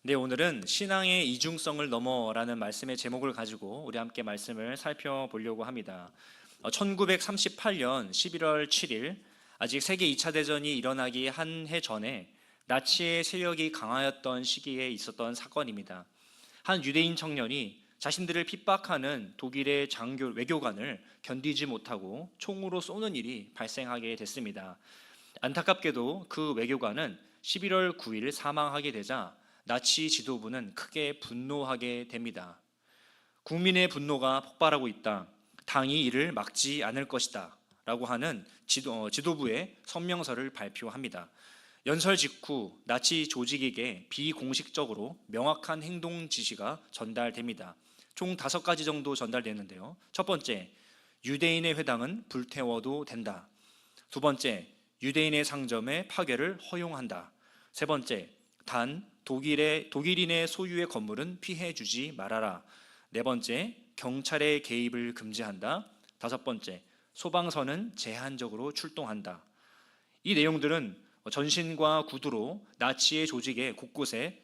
네, 오늘은 신앙의 이중성을 넘어라는 말씀의 제목을 가지고 우리 함께 말씀을 살펴보려고 합니다. 1938년 11월 7일, 아직 세계 2차 대전이 일어나기 한 해 전에 나치의 세력이 강하였던 시기에 있었던 사건입니다. 한 유대인 청년이 자신들을 핍박하는 독일의 외교관을 견디지 못하고 총으로 쏘는 일이 발생하게 됐습니다. 안타깝게도 그 외교관은 11월 9일 사망하게 되자 나치 지도부는 크게 분노하게 됩니다. 국민의 분노가 폭발하고 있다. 당이 이를 막지 않을 것이다. 라고 하는 지도부의 성명서를 발표합니다. 연설 직후 나치 조직에게 비공식적으로 명확한 행동 지시가 전달됩니다. 총 5가지 정도 전달되는데요. 첫 번째, 유대인의 회당은 불태워도 된다. 두 번째, 유대인의 상점의 파괴를 허용한다. 세 번째, 단 독일인의 소유의 건물은 피해주지 말아라. 네 번째, 경찰의 개입을 금지한다. 다섯 번째, 소방서는 제한적으로 출동한다. 이 내용들은 전신과 구두로 나치의 조직의 곳곳에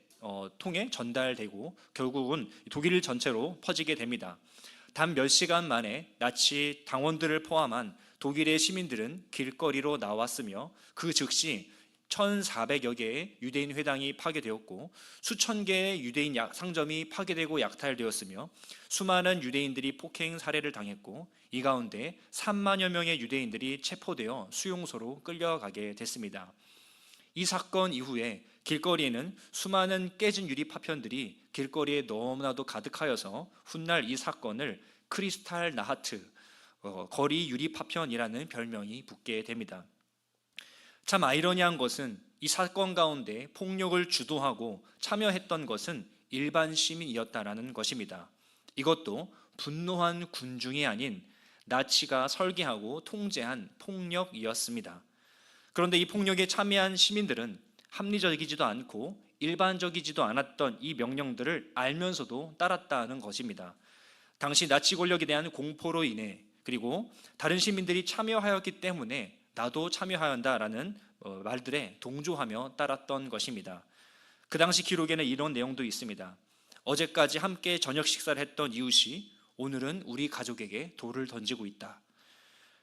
통해 전달되고 결국은 독일 전체로 퍼지게 됩니다. 단 몇 시간 만에 나치 당원들을 포함한 독일의 시민들은 길거리로 나왔으며 그 즉시 1,400여 개의 유대인 회당이 파괴되었고 수천 개의 유대인 상점이 파괴되고 약탈되었으며 수많은 유대인들이 폭행 살해를 당했고 이 가운데 3만여 명의 유대인들이 체포되어 수용소로 끌려가게 됐습니다. 이 사건 이후에 길거리에는 수많은 깨진 유리 파편들이 길거리에 너무나도 가득하여서 훗날 이 사건을 크리스탈 나하트, 거리 유리 파편이라는 별명이 붙게 됩니다. 참 아이러니한 것은 이 사건 가운데 폭력을 주도하고 참여했던 것은 일반 시민이었다라는 것입니다. 이것도 분노한 군중이 아닌 나치가 설계하고 통제한 폭력이었습니다. 그런데 이 폭력에 참여한 시민들은 합리적이지도 않고 일반적이지도 않았던 이 명령들을 알면서도 따랐다는 것입니다. 당시 나치 권력에 대한 공포로 인해 그리고 다른 시민들이 참여하였기 때문에 나도 참여해야 한다라는 말들에 동조하며 따랐던 것입니다. 그 당시 기록에는 이런 내용도 있습니다. 어제까지 함께 저녁 식사를 했던 이웃이 오늘은 우리 가족에게 돌을 던지고 있다.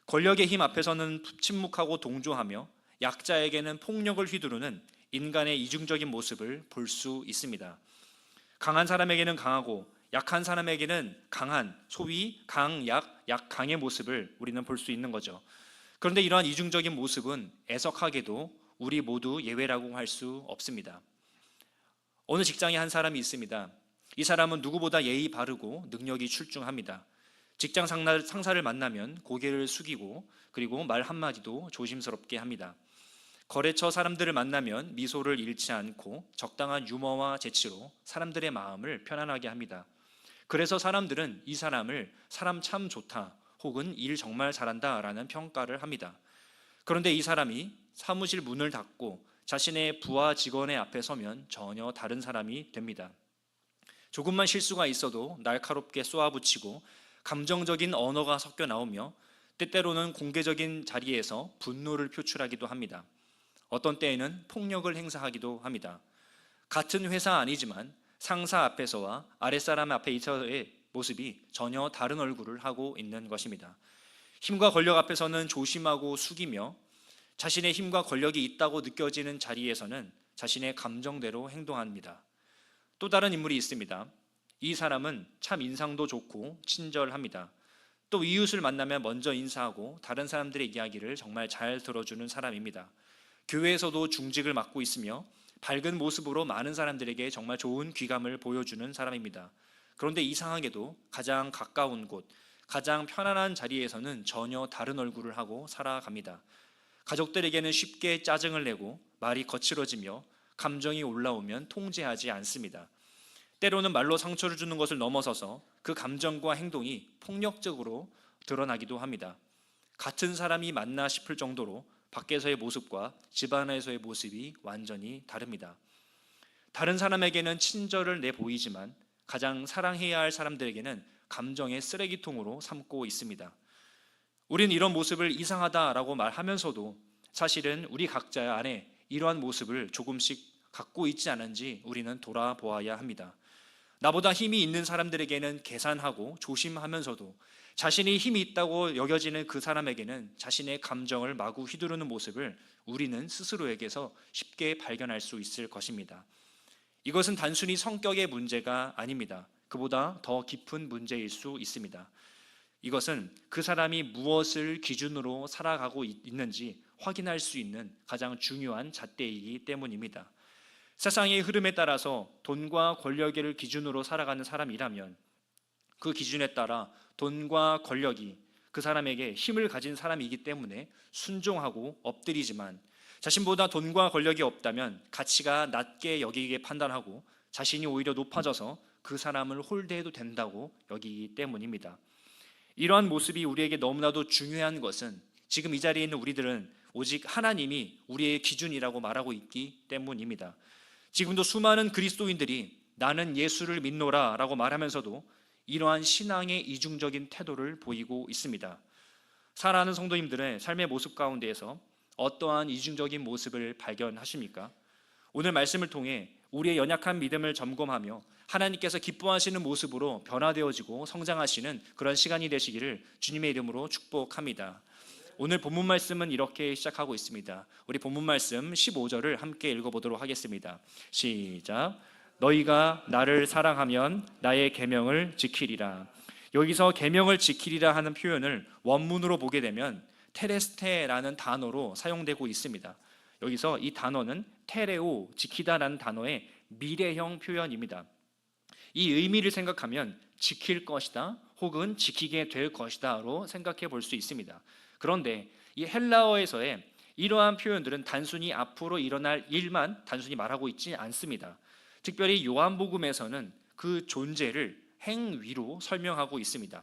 권력의 힘 앞에서는 침묵하고 동조하며 약자에게는 폭력을 휘두르는 인간의 이중적인 모습을 볼 수 있습니다. 강한 사람에게는 강하고 약한 사람에게는 강한, 소위 강약, 약강의 모습을 우리는 볼 수 있는 거죠. 그런데 이러한 이중적인 모습은 애석하게도 우리 모두 예외라고 할 수 없습니다. 어느 직장에 한 사람이 있습니다. 이 사람은 누구보다 예의 바르고 능력이 출중합니다. 직장 상사를 만나면 고개를 숙이고 그리고 말 한마디도 조심스럽게 합니다. 거래처 사람들을 만나면 미소를 잃지 않고 적당한 유머와 재치로 사람들의 마음을 편안하게 합니다. 그래서 사람들은 이 사람을 사람 참 좋다 혹은 일 정말 잘한다 라는 평가를 합니다. 그런데 이 사람이 사무실 문을 닫고 자신의 부하 직원의 앞에 서면 전혀 다른 사람이 됩니다. 조금만 실수가 있어도 날카롭게 쏘아붙이고 감정적인 언어가 섞여 나오며 때때로는 공개적인 자리에서 분노를 표출하기도 합니다. 어떤 때에는 폭력을 행사하기도 합니다. 같은 회사 아니지만 상사 앞에서와 아랫사람 앞에서의 모습이 전혀 다른 얼굴을 하고 있는 것입니다. 힘과 권력 앞에서는 조심하고 숙이며 자신의 힘과 권력이 있다고 느껴지는 자리에서는 자신의 감정대로 행동합니다. 또 다른 인물이 있습니다. 이 사람은 참 인상도 좋고 친절합니다. 또 이웃을 만나면 먼저 인사하고 다른 사람들의 이야기를 정말 잘 들어주는 사람입니다. 교회에서도 중직을 맡고 있으며 밝은 모습으로 많은 사람들에게 정말 좋은 귀감을 보여주는 사람입니다. 그런데 이상하게도 가장 가까운 곳, 가장 편안한 자리에서는 전혀 다른 얼굴을 하고 살아갑니다. 가족들에게는 쉽게 짜증을 내고 말이 거칠어지며 감정이 올라오면 통제하지 않습니다. 때로는 말로 상처를 주는 것을 넘어서서 그 감정과 행동이 폭력적으로 드러나기도 합니다. 같은 사람이 맞나 싶을 정도로 밖에서의 모습과 집안에서의 모습이 완전히 다릅니다. 다른 사람에게는 친절을 내보이지만 가장 사랑해야 할 사람들에게는 감정의 쓰레기통으로 삼고 있습니다. 우리는 이런 모습을 이상하다라고 말하면서도 사실은 우리 각자 안에 이러한 모습을 조금씩 갖고 있지 않은지 우리는 돌아보아야 합니다. 나보다 힘이 있는 사람들에게는 계산하고 조심하면서도 자신이 힘이 있다고 여겨지는 그 사람에게는 자신의 감정을 마구 휘두르는 모습을 우리는 스스로에게서 쉽게 발견할 수 있을 것입니다. 이것은 단순히 성격의 문제가 아닙니다. 그보다 더 깊은 문제일 수 있습니다. 이것은 그 사람이 무엇을 기준으로 살아가고 있는지 확인할 수 있는 가장 중요한 잣대이기 때문입니다. 세상의 흐름에 따라서 돈과 권력을 기준으로 살아가는 사람이라면 그 기준에 따라 돈과 권력이 그 사람에게 힘을 가진 사람이기 때문에 순종하고 엎드리지만, 자신보다 돈과 권력이 없다면 가치가 낮게 여기게 판단하고 자신이 오히려 높아져서 그 사람을 홀대해도 된다고 여기기 때문입니다. 이러한 모습이 우리에게 너무나도 중요한 것은 지금 이 자리에 있는 우리들은 오직 하나님이 우리의 기준이라고 말하고 있기 때문입니다. 지금도 수많은 그리스도인들이 나는 예수를 믿노라 라고 말하면서도 이러한 신앙의 이중적인 태도를 보이고 있습니다. 사랑하는 성도님들의 삶의 모습 가운데에서 어떠한 이중적인 모습을 발견하십니까? 오늘 말씀을 통해 우리의 연약한 믿음을 점검하며 하나님께서 기뻐하시는 모습으로 변화되어지고 성장하시는 그런 시간이 되시기를 주님의 이름으로 축복합니다. 오늘 본문 말씀은 이렇게 시작하고 있습니다. 우리 본문 말씀 15절을 함께 읽어보도록 하겠습니다. 시작. 너희가 나를 사랑하면 나의 계명을 지키리라. 여기서 계명을 지키리라 하는 표현을 원문으로 보게 되면 테레스테라는 단어로 사용되고 있습니다. 여기서 이 단어는 테레오, 지키다라는 단어의 미래형 표현입니다. 이 의미를 생각하면 지킬 것이다 혹은 지키게 될 것이다로 생각해 볼 수 있습니다. 그런데 이 헬라어에서의 이러한 표현들은 단순히 앞으로 일어날 일만 단순히 말하고 있지 않습니다. 특별히 요한복음에서는 그 존재를 행위로 설명하고 있습니다.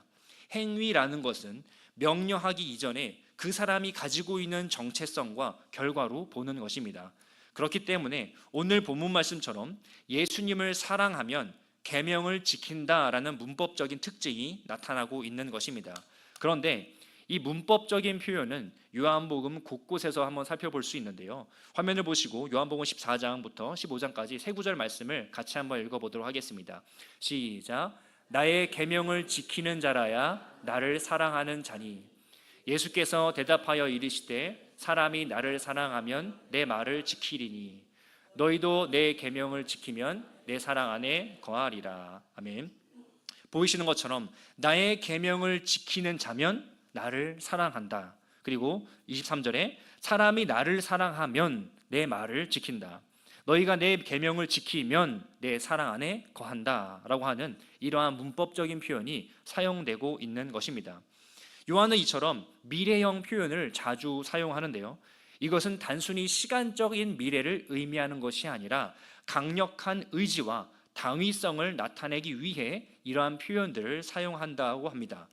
행위라는 것은 명령하기 이전에 그 사람이 가지고 있는 정체성과 결과로 보는 것입니다. 그렇기 때문에 오늘 본문 말씀처럼 예수님을 사랑하면 계명을 지킨다라는 문법적인 특징이 나타나고 있는 것입니다. 그런데 이 문법적인 표현은 요한복음 곳곳에서 한번 살펴볼 수 있는데요. 화면을 보시고 요한복음 14장부터 15장까지 세 구절 말씀을 같이 한번 읽어보도록 하겠습니다. 시작. 나의 계명을 지키는 자라야 나를 사랑하는 자니 예수께서 대답하여 이르시되 사람이 나를 사랑하면 내 말을 지키리니 너희도 내 계명을 지키면 내 사랑 안에 거하리라. 아멘. 보이시는 것처럼 나의 계명을 지키는 자면 나를 사랑한다. 그리고 23절에 사람이 나를 사랑하면 내 말을 지킨다. 너희가 내 계명을 지키면 내 사랑 안에 거한다 라고 하는 이러한 문법적인 표현이 사용되고 있는 것입니다. 요한은 이처럼 미래형 표현을 자주 사용하는데요. 이것은 단순히 시간적인 미래를 의미하는 것이 아니라 강력한 의지와 당위성을 나타내기 위해 이러한 표현들을 사용한다고 합니다.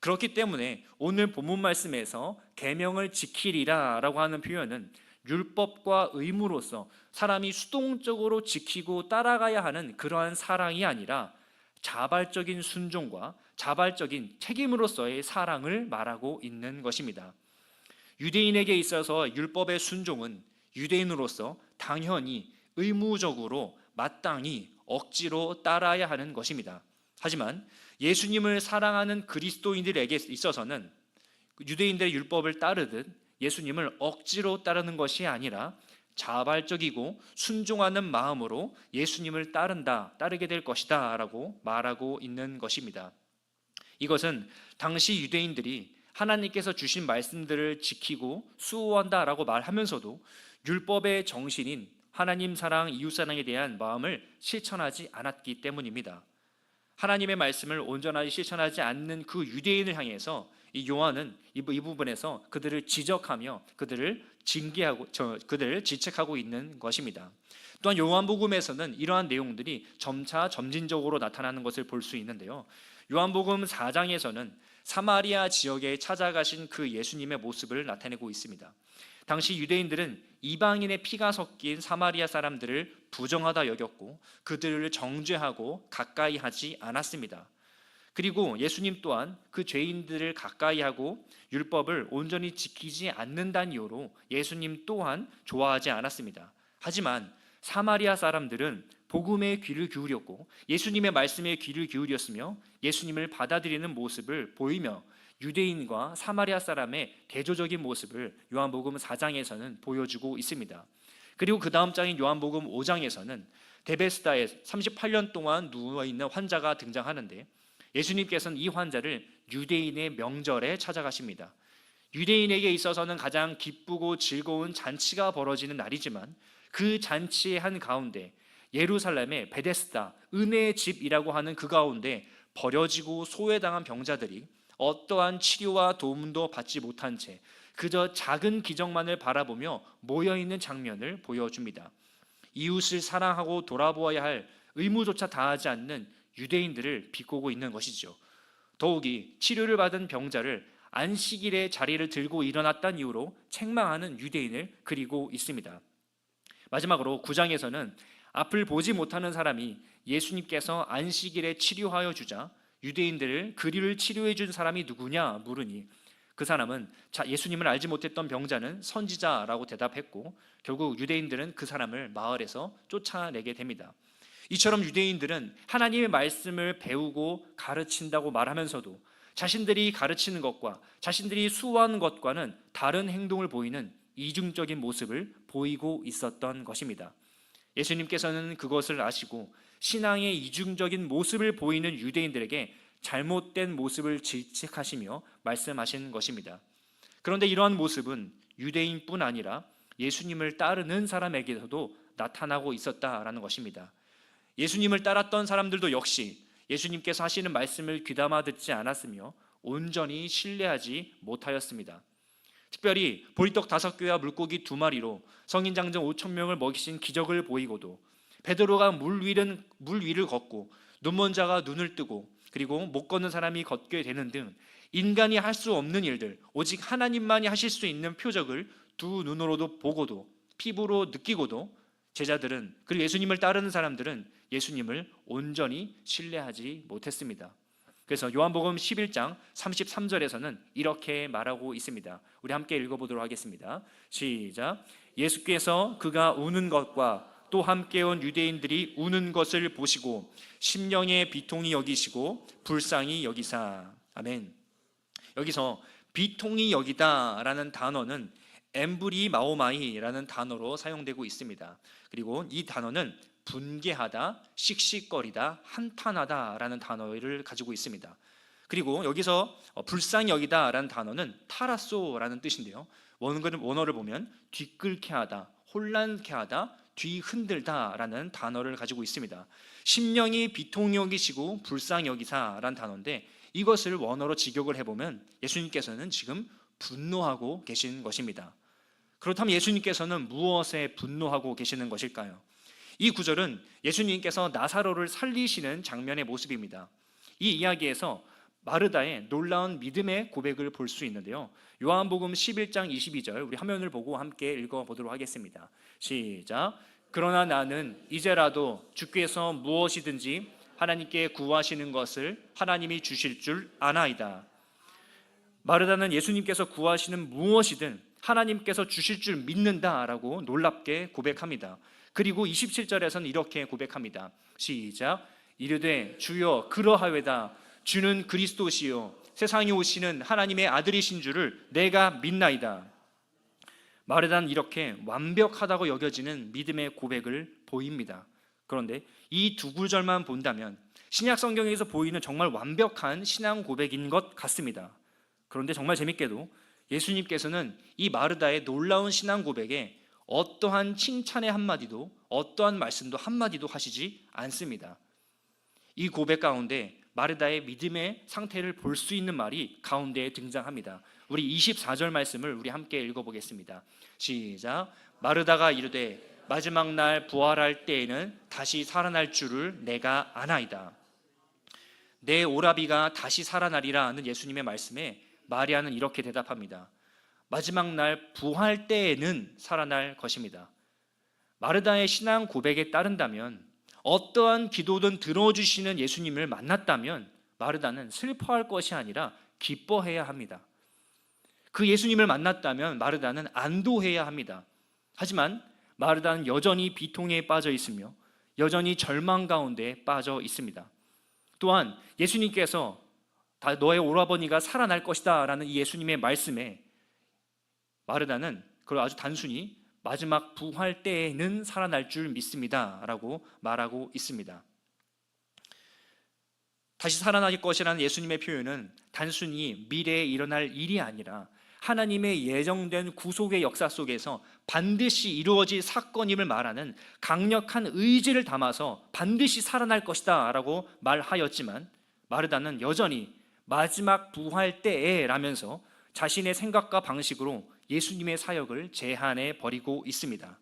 그렇기 때문에 오늘 본문 말씀에서 계명을 지키리라 라고 하는 표현은 율법과 의무로서 사람이 수동적으로 지키고 따라가야 하는 그러한 사랑이 아니라 자발적인 순종과 자발적인 책임으로서의 사랑을 말하고 있는 것입니다. 유대인에게 있어서 율법의 순종은 유대인으로서 당연히 의무적으로 마땅히 억지로 따라야 하는 것입니다. 하지만 예수님을 사랑하는 그리스도인들에게 있어서는 유대인들의 율법을 따르듯 예수님을 억지로 따르는 것이 아니라 자발적이고 순종하는 마음으로 예수님을 따르게 될 것이다 라고 말하고 있는 것입니다. 이것은 당시 유대인들이 하나님께서 주신 말씀들을 지키고 수호한다라고 말하면서도 율법의 정신인 하나님 사랑, 이웃 사랑에 대한 마음을 실천하지 않았기 때문입니다. 하나님의 말씀을 온전하게 실천하지 않는 그 유대인을 향해서 이 요한은 이 부분에서 그들을 지적하며 그들을 징계하고 그들을 지책하고 있는 것입니다. 또한 요한복음에서는 이러한 내용들이 점차 점진적으로 나타나는 것을 볼 수 있는데요. 요한복음 4장에서는 사마리아 지역에 찾아가신 그 예수님의 모습을 나타내고 있습니다. 당시 유대인들은 이방인의 피가 섞인 사마리아 사람들을 부정하다 여겼고 그들을 정죄하고 가까이 하지 않았습니다. 그리고 예수님 또한 그 죄인들을 가까이 하고 율법을 온전히 지키지 않는다는 이유로 예수님 또한 좋아하지 않았습니다. 하지만 사마리아 사람들은 복음에 귀를 기울였고 예수님의 말씀에 귀를 기울였으며 예수님을 받아들이는 모습을 보이며 유대인과 사마리아 사람의 대조적인 모습을 요한복음 4장에서는 보여주고 있습니다. 그리고 그 다음 장인 요한복음 5장에서는 데베스다에 38년 동안 누워있는 환자가 등장하는데 예수님께서는 이 환자를 유대인의 명절에 찾아가십니다. 유대인에게 있어서는 가장 기쁘고 즐거운 잔치가 벌어지는 날이지만 그 잔치의 한가운데 예루살렘의 베데스다, 은혜의 집이라고 하는 그 가운데 버려지고 소외당한 병자들이 어떠한 치료와 도움도 받지 못한 채 그저 작은 기적만을 바라보며 모여있는 장면을 보여줍니다. 이웃을 사랑하고 돌아보아야 할 의무조차 다하지 않는 유대인들을 비꼬고 있는 것이죠. 더욱이 치료를 받은 병자를 안식일에 자리를 들고 일어났다는 이유로 책망하는 유대인을 그리고 있습니다. 마지막으로 9장에서는 앞을 보지 못하는 사람이 예수님께서 안식일에 치료하여 주자 유대인들을 그리를 치료해 준 사람이 누구냐 물으니 그 사람은 예수님을 알지 못했던 병자는 선지자라고 대답했고 결국 유대인들은 그 사람을 마을에서 쫓아내게 됩니다. 이처럼 유대인들은 하나님의 말씀을 배우고 가르친다고 말하면서도 자신들이 가르치는 것과 자신들이 수호하는 것과는 다른 행동을 보이는 이중적인 모습을 보이고 있었던 것입니다. 예수님께서는 그것을 아시고 신앙의 이중적인 모습을 보이는 유대인들에게 잘못된 모습을 질책하시며 말씀하신 것입니다. 그런데 이러한 모습은 유대인뿐 아니라 예수님을 따르는 사람에게서도 나타나고 있었다라는 것입니다. 예수님을 따랐던 사람들도 역시 예수님께서 하시는 말씀을 귀담아 듣지 않았으며 온전히 신뢰하지 못하였습니다. 특별히 보리떡 5개와 물고기 2마리로 성인 장정 5,000명을 먹이신 기적을 보이고도 베드로가 물 위를 걷고 눈먼 자가 눈을 뜨고 그리고 못 걷는 사람이 걷게 되는 등 인간이 할 수 없는 일들, 오직 하나님만이 하실 수 있는 표적을 두 눈으로도 보고도 피부로 느끼고도 제자들은 그리고 예수님을 따르는 사람들은 예수님을 온전히 신뢰하지 못했습니다. 그래서 요한복음 11장 33절에서는 이렇게 말하고 있습니다. 우리 함께 읽어보도록 하겠습니다. 시작. 예수께서 그가 우는 것과 또 함께 온 유대인들이 우는 것을 보시고 심령의 비통이 여기시고 불쌍히 여기사. 아멘. 여기서 비통이 여기다라는 단어는 엠브리 마오마이라는 단어로 사용되고 있습니다. 그리고 이 단어는 분개하다, 씩씩거리다, 한탄하다라는 단어를 가지고 있습니다. 그리고 여기서 불쌍히 여기다라는 단어는 타라소라는 뜻인데요. 원어를 보면 뒤끓게 하다, 혼란케 하다, 뒤흔들다라는 단어를 가지고 있습니다. 심령이 비통히 여기시고 불쌍히 여기사라는 단어인데 이것을 원어로 직역을 해보면 예수님께서는 지금 분노하고 계신 것입니다. 그렇다면 예수님께서는 무엇에 분노하고 계시는 것일까요? 이 구절은 예수님께서 나사로를 살리시는 장면의 모습입니다. 이 이야기에서 마르다의 놀라운 믿음의 고백을 볼 수 있는데요. 요한복음 11장 22절 우리 화면을 보고 함께 읽어보도록 하겠습니다. 시작. 그러나 나는 이제라도 주께서 무엇이든지 하나님께 구하시는 것을 하나님이 주실 줄 아나이다. 마르다는 예수님께서 구하시는 무엇이든 하나님께서 주실 줄 믿는다라고 놀랍게 고백합니다. 그리고 27절에서는 이렇게 고백합니다. 시작. 이르되 주여 그러하외다. 주는 그리스도시요 세상에 오시는 하나님의 아들이신 줄을 내가 믿나이다. 마르다는 이렇게 완벽하다고 여겨지는 믿음의 고백을 보입니다. 그런데 이 두 구절만 본다면 신약 성경에서 보이는 정말 완벽한 신앙 고백인 것 같습니다. 그런데 정말 재밌게도 예수님께서는 이 마르다의 놀라운 신앙 고백에 어떠한 칭찬의 한마디도 어떠한 말씀도 한마디도 하시지 않습니다. 이 고백 가운데 마르다의 믿음의 상태를 볼 수 있는 말이 가운데에 등장합니다. 우리 24절 말씀을 우리 함께 읽어보겠습니다. 시작. 마르다가 이르되 마지막 날 부활할 때에는 다시 살아날 줄을 내가 아나이다. 내 오라비가 다시 살아나리라 하는 예수님의 말씀에 마리아는 이렇게 대답합니다. 마지막 날 부활 때에는 살아날 것입니다. 마르다의 신앙 고백에 따른다면 어떠한 기도든 들어주시는 예수님을 만났다면 마르다는 슬퍼할 것이 아니라 기뻐해야 합니다. 그 예수님을 만났다면 마르다는 안도해야 합니다. 하지만 마르다는 여전히 비통에 빠져 있으며 여전히 절망 가운데 빠져 있습니다. 또한 예수님께서 너의 오라버니가 살아날 것이다 라는 이 예수님의 말씀에 마르다는 그걸 아주 단순히 마지막 부활 때에는 살아날 줄 믿습니다 라고 말하고 있습니다. 다시 살아날 것이라는 예수님의 표현은 단순히 미래에 일어날 일이 아니라 하나님의 예정된 구속의 역사 속에서 반드시 이루어질 사건임을 말하는 강력한 의지를 담아서 반드시 살아날 것이다 라고 말하였지만, 마르다는 여전히 마지막 부활 때에 라면서 자신의 생각과 방식으로 예수님의 사역을 제한해 버리고 있습니다.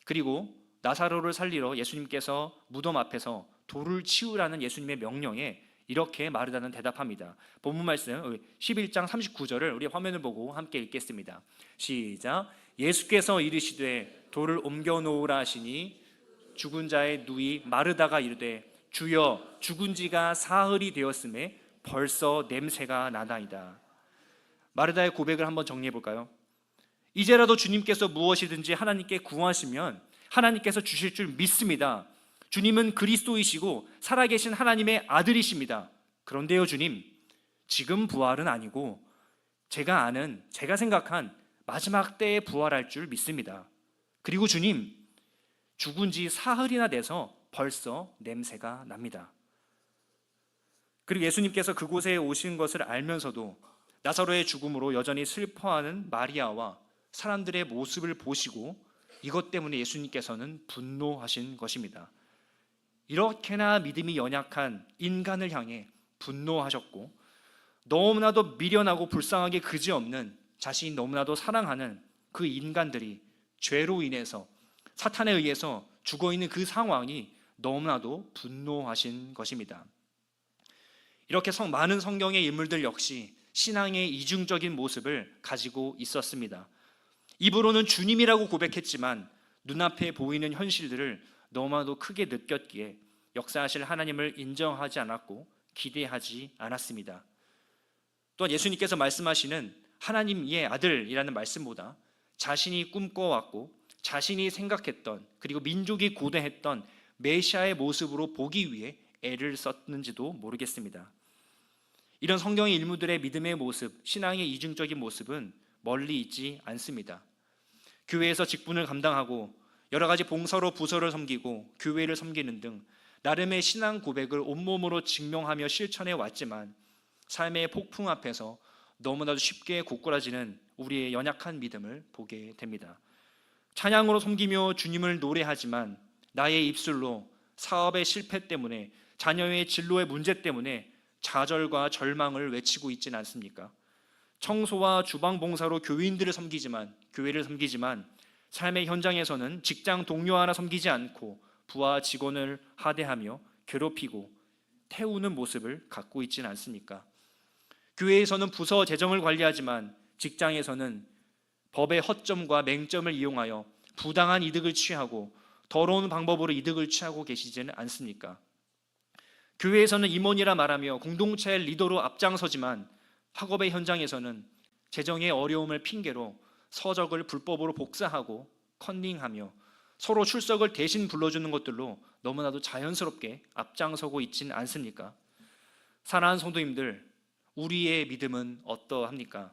그리고 나사로를 살리러 예수님께서 무덤 앞에서 돌을 치우라는 예수님의 명령에 이렇게 마르다는 대답합니다. 본문 말씀 11장 39절을 우리 화면을 보고 함께 읽겠습니다. 시작. 예수께서 이르시되 돌을 옮겨 놓으라 하시니 죽은 자의 누이 마르다가 이르되 주여 죽은 지가 사흘이 되었음에 벌써 냄새가 나나이다. 마르다의 고백을 한번 정리해 볼까요? 이제라도 주님께서 무엇이든지 하나님께 구하시면 하나님께서 주실 줄 믿습니다. 주님은 그리스도이시고 살아계신 하나님의 아들이십니다. 그런데요 주님, 지금 부활은 아니고 제가 생각한 마지막 때에 부활할 줄 믿습니다. 그리고 주님, 죽은 지 사흘이나 돼서 벌써 냄새가 납니다. 그리고 예수님께서 그곳에 오신 것을 알면서도 나사로의 죽음으로 여전히 슬퍼하는 마리아와 사람들의 모습을 보시고 이것 때문에 예수님께서는 분노하신 것입니다. 이렇게나 믿음이 연약한 인간을 향해 분노하셨고, 너무나도 미련하고 불쌍하게 그지없는 자신이 너무나도 사랑하는 그 인간들이 죄로 인해서 사탄에 의해서 죽어있는 그 상황이 너무나도 분노하신 것입니다. 이렇게 많은 성경의 인물들 역시 신앙의 이중적인 모습을 가지고 있었습니다. 입으로는 주님이라고 고백했지만 눈앞에 보이는 현실들을 너무나도 크게 느꼈기에 역사하실 하나님을 인정하지 않았고 기대하지 않았습니다. 또한 예수님께서 말씀하시는 하나님의 아들이라는 말씀보다 자신이 꿈꿔왔고 자신이 생각했던, 그리고 민족이 고대했던 메시아의 모습으로 보기 위해 애를 썼는지도 모르겠습니다. 이런 성경의 인물들의 믿음의 모습, 신앙의 이중적인 모습은 멀리 있지 않습니다. 교회에서 직분을 감당하고 여러 가지 봉사로 부서를 섬기고 교회를 섬기는 등 나름의 신앙 고백을 온몸으로 증명하며 실천해 왔지만 삶의 폭풍 앞에서 너무나도 쉽게 고꾸라지는 우리의 연약한 믿음을 보게 됩니다. 찬양으로 섬기며 주님을 노래하지만 나의 입술로 사업의 실패 때문에, 자녀의 진로의 문제 때문에 좌절과 절망을 외치고 있지는 않습니까? 청소와 주방 봉사로 교회를 섬기지만 삶의 현장에서는 직장 동료 하나 섬기지 않고 부하 직원을 하대하며 괴롭히고 태우는 모습을 갖고 있지는 않습니까? 교회에서는 부서 재정을 관리하지만 직장에서는 법의 허점과 맹점을 이용하여 부당한 이득을 취하고 더러운 방법으로 이득을 취하고 계시지는 않습니까? 교회에서는 임원이라 말하며 공동체의 리더로 앞장서지만 학업의 현장에서는 재정의 어려움을 핑계로 서적을 불법으로 복사하고 컨닝하며 서로 출석을 대신 불러주는 것들로 너무나도 자연스럽게 앞장서고 있지는 않습니까? 사랑하는 성도님들, 우리의 믿음은 어떠합니까?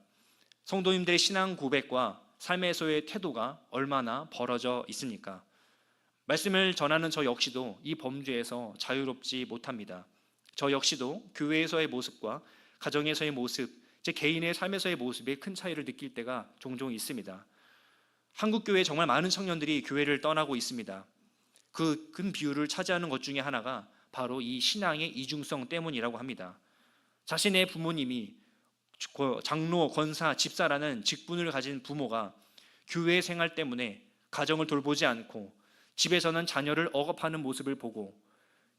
성도님들의 신앙 고백과 삶에서의 태도가 얼마나 벌어져 있습니까? 말씀을 전하는 저 역시도 이 범죄에서 자유롭지 못합니다. 저 역시도 교회에서의 모습과 가정에서의 모습, 제 개인의 삶에서의 모습에 큰 차이를 느낄 때가 종종 있습니다. 한국 교회에 정말 많은 청년들이 교회를 떠나고 있습니다. 그 큰 비율을 차지하는 것 중에 하나가 바로 이 신앙의 이중성 때문이라고 합니다. 자신의 부모님이 장로, 권사, 집사라는 직분을 가진 부모가 교회 생활 때문에 가정을 돌보지 않고 집에서는 자녀를 억압하는 모습을 보고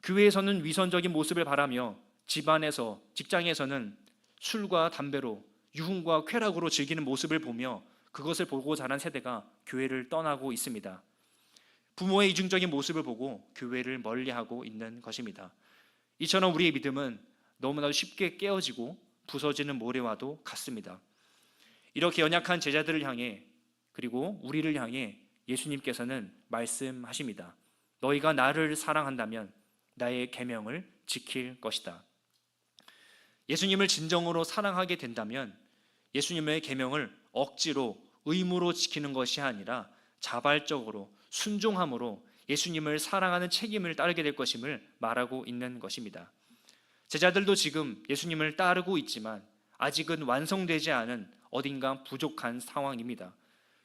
교회에서는 위선적인 모습을 바라며 집안에서, 직장에서는 술과 담배로 유흥과 쾌락으로 즐기는 모습을 보며 그것을 보고 자란 세대가 교회를 떠나고 있습니다. 부모의 이중적인 모습을 보고 교회를 멀리하고 있는 것입니다. 이처럼 우리의 믿음은 너무나도 쉽게 깨어지고 부서지는 모래와도 같습니다. 이렇게 연약한 제자들을 향해, 그리고 우리를 향해 예수님께서는 말씀하십니다. 너희가 나를 사랑한다면 나의 계명을 지킬 것이다. 예수님을 진정으로 사랑하게 된다면 예수님의 계명을 억지로 의무로 지키는 것이 아니라 자발적으로 순종함으로 예수님을 사랑하는 책임을 따르게 될 것임을 말하고 있는 것입니다. 제자들도 지금 예수님을 따르고 있지만 아직은 완성되지 않은 어딘가 부족한 상황입니다.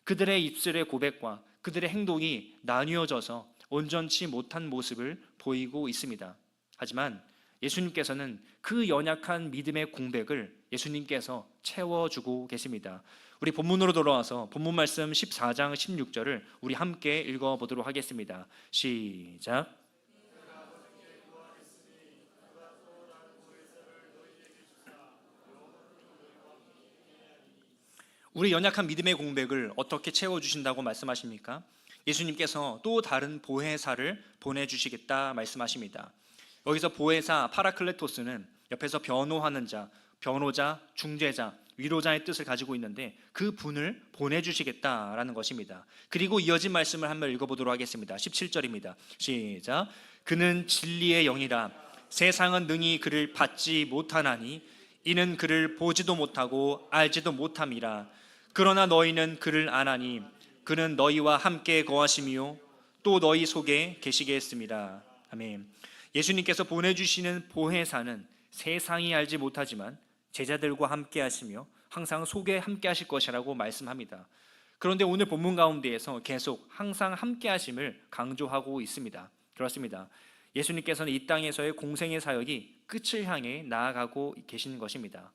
그들의 입술의 고백과 그들의 행동이 나뉘어져서 온전치 못한 모습을 보이고 있습니다. 하지만 예수님께서는 그 연약한 믿음의 공백을 예수님께서 채워주고 계십니다. 우리 본문으로 돌아와서 본문 말씀 14장 16절을 우리 함께 읽어보도록 하겠습니다. 시작. 우리 연약한 믿음의 공백을 어떻게 채워주신다고 말씀하십니까? 예수님께서 또 다른 보혜사를 보내주시겠다 말씀하십니다. 여기서 보혜사 파라클레토스는 옆에서 변호하는 자, 변호자, 중재자, 위로자의 뜻을 가지고 있는데 그 분을 보내주시겠다라는 것입니다. 그리고 이어진 말씀을 한번 읽어보도록 하겠습니다. 17절입니다. 시작. 그는 진리의 영이라 세상은 능히 그를 받지 못하나니 이는 그를 보지도 못하고 알지도 못함이라. 그러나 너희는 그를 아나니 그는 너희와 함께 거하심이요 또 너희 속에 계시게 했습니다. 아멘. 예수님께서 보내주시는 보혜사는 세상이 알지 못하지만 제자들과 함께 하시며 항상 속에 함께 하실 것이라고 말씀합니다. 그런데 오늘 본문 가운데에서 계속 항상 함께 하심을 강조하고 있습니다. 그렇습니다. 예수님께서는 이 땅에서의 공생의 사역이 끝을 향해 나아가고 계시는 것입니다.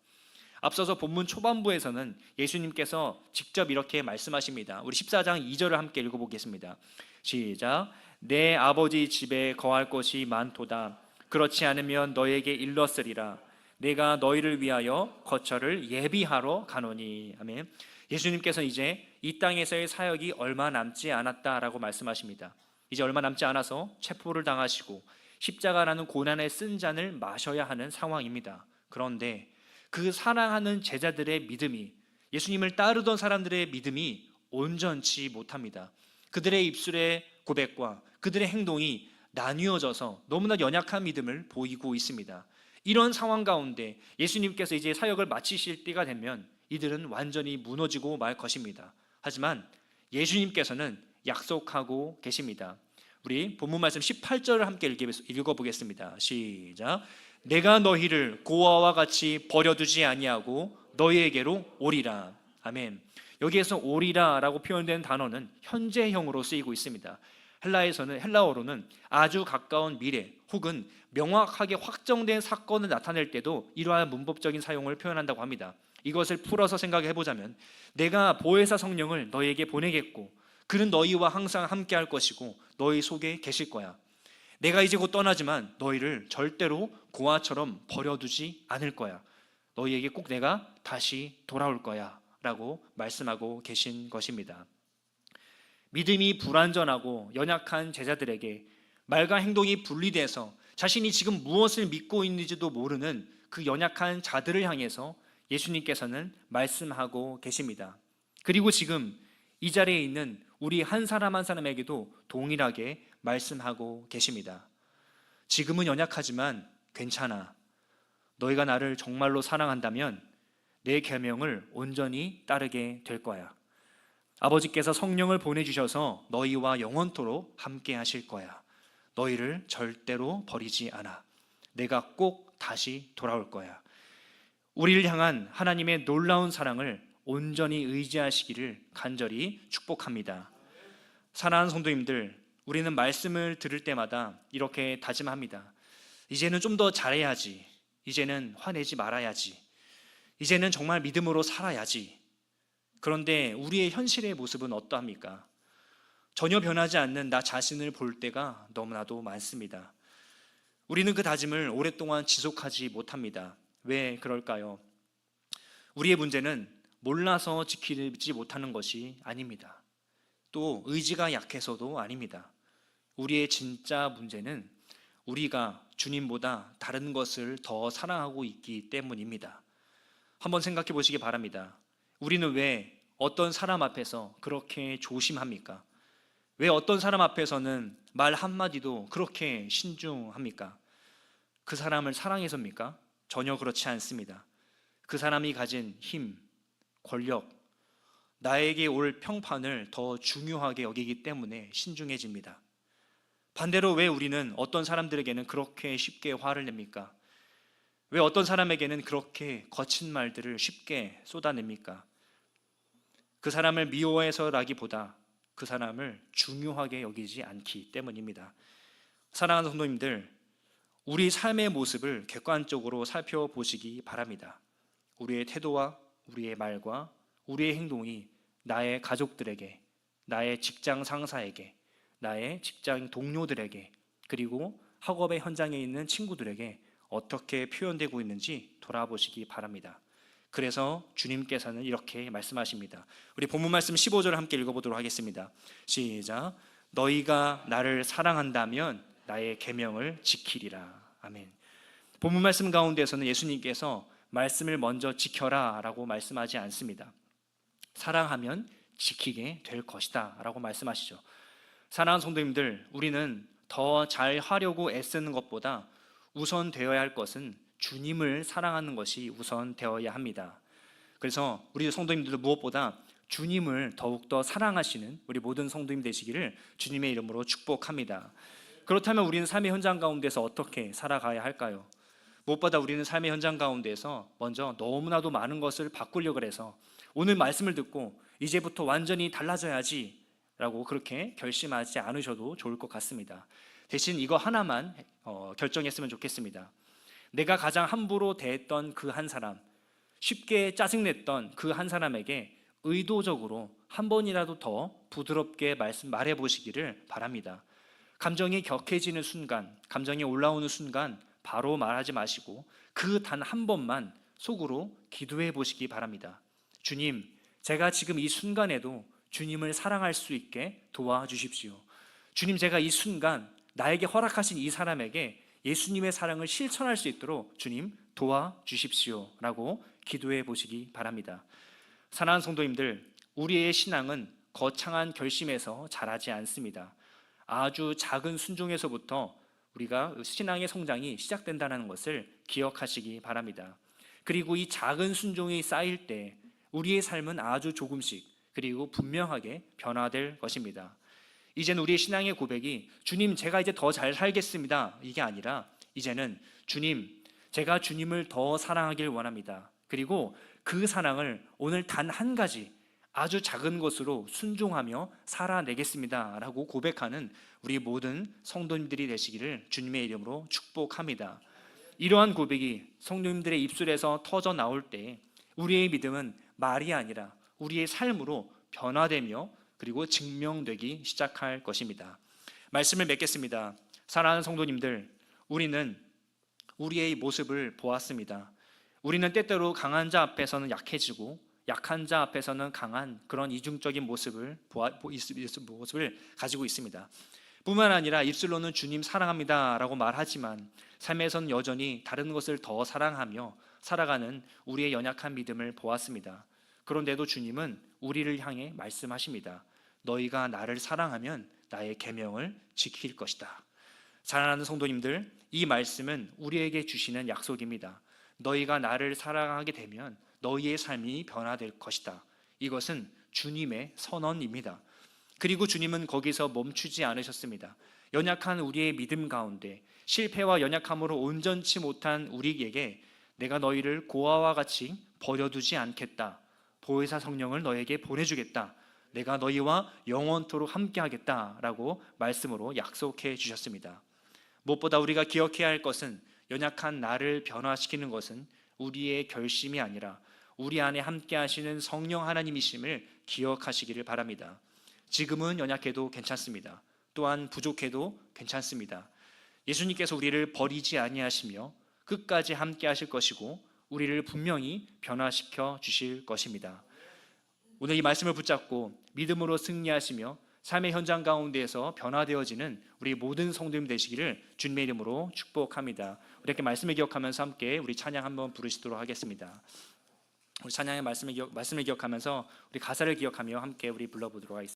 앞서서 본문 초반부에서는 예수님께서 직접 이렇게 말씀하십니다. 우리 14장 2절을 함께 읽어보겠습니다. 시작. 내 아버지 집에 거할 곳이 많도다. 그렇지 않으면 너에게 일렀으리라. 내가 너희를 위하여 거처를 예비하러 가노니. 아멘. 예수님께서 이제 이 땅에서의 사역이 얼마 남지 않았다라고 말씀하십니다. 이제 얼마 남지 않아서 체포를 당하시고 십자가라는 고난의 쓴 잔을 마셔야 하는 상황입니다. 그런데 그 사랑하는 제자들의 믿음이, 예수님을 따르던 사람들의 믿음이 온전치 못합니다. 그들의 입술의 고백과 그들의 행동이 나뉘어져서 너무나 연약한 믿음을 보이고 있습니다. 이런 상황 가운데 예수님께서 이제 사역을 마치실 때가 되면 이들은 완전히 무너지고 말 것입니다. 하지만 예수님께서는 약속하고 계십니다. 우리 본문 말씀 18절을 함께 읽어보겠습니다. 시작. 내가 너희를 고아와 같이 버려두지 아니하고 너희에게로 오리라. 아멘. 여기에서 오리라라고 표현된 단어는 현재형으로 쓰이고 있습니다. 헬라어로는 아주 가까운 미래 혹은 명확하게 확정된 사건을 나타낼 때도 이러한 문법적인 사용을 표현한다고 합니다. 이것을 풀어서 생각해 보자면 내가 보혜사 성령을 너희에게 보내겠고 그는 너희와 항상 함께 할 것이고 너희 속에 계실 거야. 내가 이제 곧 떠나지만 너희를 절대로 고아처럼 버려두지 않을 거야. 너희에게 꼭 내가 다시 돌아올 거야 라고 말씀하고 계신 것입니다. 믿음이 불완전하고 연약한 제자들에게 말과 행동이 분리돼서 자신이 지금 무엇을 믿고 있는지도 모르는 그 연약한 자들을 향해서 예수님께서는 말씀하고 계십니다. 그리고 지금 이 자리에 있는 우리 한 사람 한 사람에게도 동일하게 말씀하고 계십니다. 지금은 연약하지만 괜찮아. 너희가 나를 정말로 사랑한다면 내 계명을 온전히 따르게 될 거야. 아버지께서 성령을 보내주셔서 너희와 영원토록 함께 하실 거야. 너희를 절대로 버리지 않아. 내가 꼭 다시 돌아올 거야. 우리를 향한 하나님의 놀라운 사랑을 온전히 의지하시기를 간절히 축복합니다. 사랑하는 성도님들, 우리는 말씀을 들을 때마다 이렇게 다짐합니다. 이제는 좀 더 잘해야지. 이제는 화내지 말아야지. 이제는 정말 믿음으로 살아야지. 그런데 우리의 현실의 모습은 어떠합니까? 전혀 변하지 않는 나 자신을 볼 때가 너무나도 많습니다. 우리는 그 다짐을 오랫동안 지속하지 못합니다. 왜 그럴까요? 우리의 문제는 몰라서 지키지 못하는 것이 아닙니다. 또 의지가 약해서도 아닙니다. 우리의 진짜 문제는 우리가 주님보다 다른 것을 더 사랑하고 있기 때문입니다. 한번 생각해 보시기 바랍니다. 우리는 왜 어떤 사람 앞에서 그렇게 조심합니까? 왜 어떤 사람 앞에서는 말 한마디도 그렇게 신중합니까? 그 사람을 사랑해서입니까? 전혀 그렇지 않습니다. 그 사람이 가진 힘, 권력, 나에게 올 평판을 더 중요하게 여기기 때문에 신중해집니다. 반대로 왜 우리는 어떤 사람들에게는 그렇게 쉽게 화를 냅니까? 왜 어떤 사람에게는 그렇게 거친 말들을 쉽게 쏟아냅니까? 그 사람을 미워해서라기보다 그 사람을 중요하게 여기지 않기 때문입니다. 사랑하는 성도님들, 우리 삶의 모습을 객관적으로 살펴보시기 바랍니다. 우리의 태도와 우리의 말과 우리의 행동이 나의 가족들에게, 나의 직장 상사에게, 나의 직장 동료들에게, 그리고 학업의 현장에 있는 친구들에게 어떻게 표현되고 있는지 돌아보시기 바랍니다. 그래서 주님께서는 이렇게 말씀하십니다. 우리 본문 말씀 15절을 함께 읽어보도록 하겠습니다. 시작. 너희가 나를 사랑한다면 나의 계명을 지키리라. 아멘. 본문 말씀 가운데서는 예수님께서 말씀을 먼저 지켜라 라고 말씀하지 않습니다. 사랑하면 지키게 될 것이다 라고 말씀하시죠. 사랑하는 성도님들, 우리는 더 잘 하려고 애쓰는 것보다 우선 되어야 할 것은 주님을 사랑하는 것이 우선 되어야 합니다. 그래서 우리 성도님들도 무엇보다 주님을 더욱더 사랑하시는 우리 모든 성도님 되시기를 주님의 이름으로 축복합니다. 그렇다면 우리는 삶의 현장 가운데서 어떻게 살아가야 할까요? 무엇보다 우리는 삶의 현장 가운데서 먼저 너무나도 많은 것을 바꾸려고 해서 오늘 말씀을 듣고 이제부터 완전히 달라져야지 라고 그렇게 결심하지 않으셔도 좋을 것 같습니다. 대신 이거 하나만 결정했으면 좋겠습니다. 내가 가장 함부로 대했던 그 한 사람, 쉽게 짜증냈던 그 한 사람에게 의도적으로 한 번이라도 더 부드럽게 말해 보시기를 바랍니다. 감정이 격해지는 순간, 감정이 올라오는 순간 바로 말하지 마시고 그 단 한 번만 속으로 기도해 보시기 바랍니다. 주님, 제가 지금 이 순간에도 주님을 사랑할 수 있게 도와주십시오. 주님, 제가 이 순간 나에게 허락하신 이 사람에게 예수님의 사랑을 실천할 수 있도록 주님 도와주십시오 라고 기도해 보시기 바랍니다. 사랑하는 성도님들, 우리의 신앙은 거창한 결심에서 자라지 않습니다. 아주 작은 순종에서부터 우리가 신앙의 성장이 시작된다는 것을 기억하시기 바랍니다. 그리고 이 작은 순종이 쌓일 때 우리의 삶은 아주 조금씩 그리고 분명하게 변화될 것입니다. 이제는 우리의 신앙의 고백이 주님, 제가 이제 더 잘 살겠습니다 이게 아니라 이제는 주님, 제가 주님을 더 사랑하길 원합니다. 그리고 그 사랑을 오늘 단 한 가지 아주 작은 것으로 순종하며 살아내겠습니다 라고 고백하는 우리 모든 성도님들이 되시기를 주님의 이름으로 축복합니다. 이러한 고백이 성도님들의 입술에서 터져 나올 때 우리의 믿음은 말이 아니라 우리의 삶으로 변화되며 그리고 증명되기 시작할 것입니다. 말씀을 맺겠습니다. 사랑하는 성도님들, 우리는 우리의 모습을 보았습니다. 우리는 때때로 강한 자 앞에서는 약해지고 약한 자 앞에서는 강한 그런 이중적인 모습을 가지고 있습니다. 뿐만 아니라 입술로는 주님 사랑합니다 라고 말하지만 삶에서는 여전히 다른 것을 더 사랑하며 살아가는 우리의 연약한 믿음을 보았습니다. 그런데도 주님은 우리를 향해 말씀하십니다. 너희가 나를 사랑하면 나의 계명을 지킬 것이다. 사랑하는 성도님들, 이 말씀은 우리에게 주시는 약속입니다. 너희가 나를 사랑하게 되면 너희의 삶이 변화될 것이다. 이것은 주님의 선언입니다. 그리고 주님은 거기서 멈추지 않으셨습니다. 연약한 우리의 믿음 가운데 실패와 연약함으로 온전치 못한 우리에게 내가 너희를 고아와 같이 버려두지 않겠다. 보혜사 성령을 너에게 보내주겠다. 내가 너희와 영원토록 함께하겠다라고 말씀으로 약속해 주셨습니다. 무엇보다 우리가 기억해야 할 것은 연약한 나를 변화시키는 것은 우리의 결심이 아니라 우리 안에 함께하시는 성령 하나님이심을 기억하시기를 바랍니다. 지금은 연약해도 괜찮습니다. 또한 부족해도 괜찮습니다. 예수님께서 우리를 버리지 아니하시며 끝까지 함께하실 것이고 우리를 분명히 변화시켜 주실 것입니다. 오늘 이 말씀을 붙잡고 믿음으로 승리하시며 삶의 현장 가운데에서 변화되어지는 우리 모든 성도님 되시기를 주님의 이름으로 축복합니다. 우리 이렇게 말씀을 기억하면서 함께 우리 찬양 한번 부르시도록 하겠습니다. 우리 찬양의 말씀을 기억하면서 우리 가사를 기억하며 함께 우리 불러보도록 하겠습니다.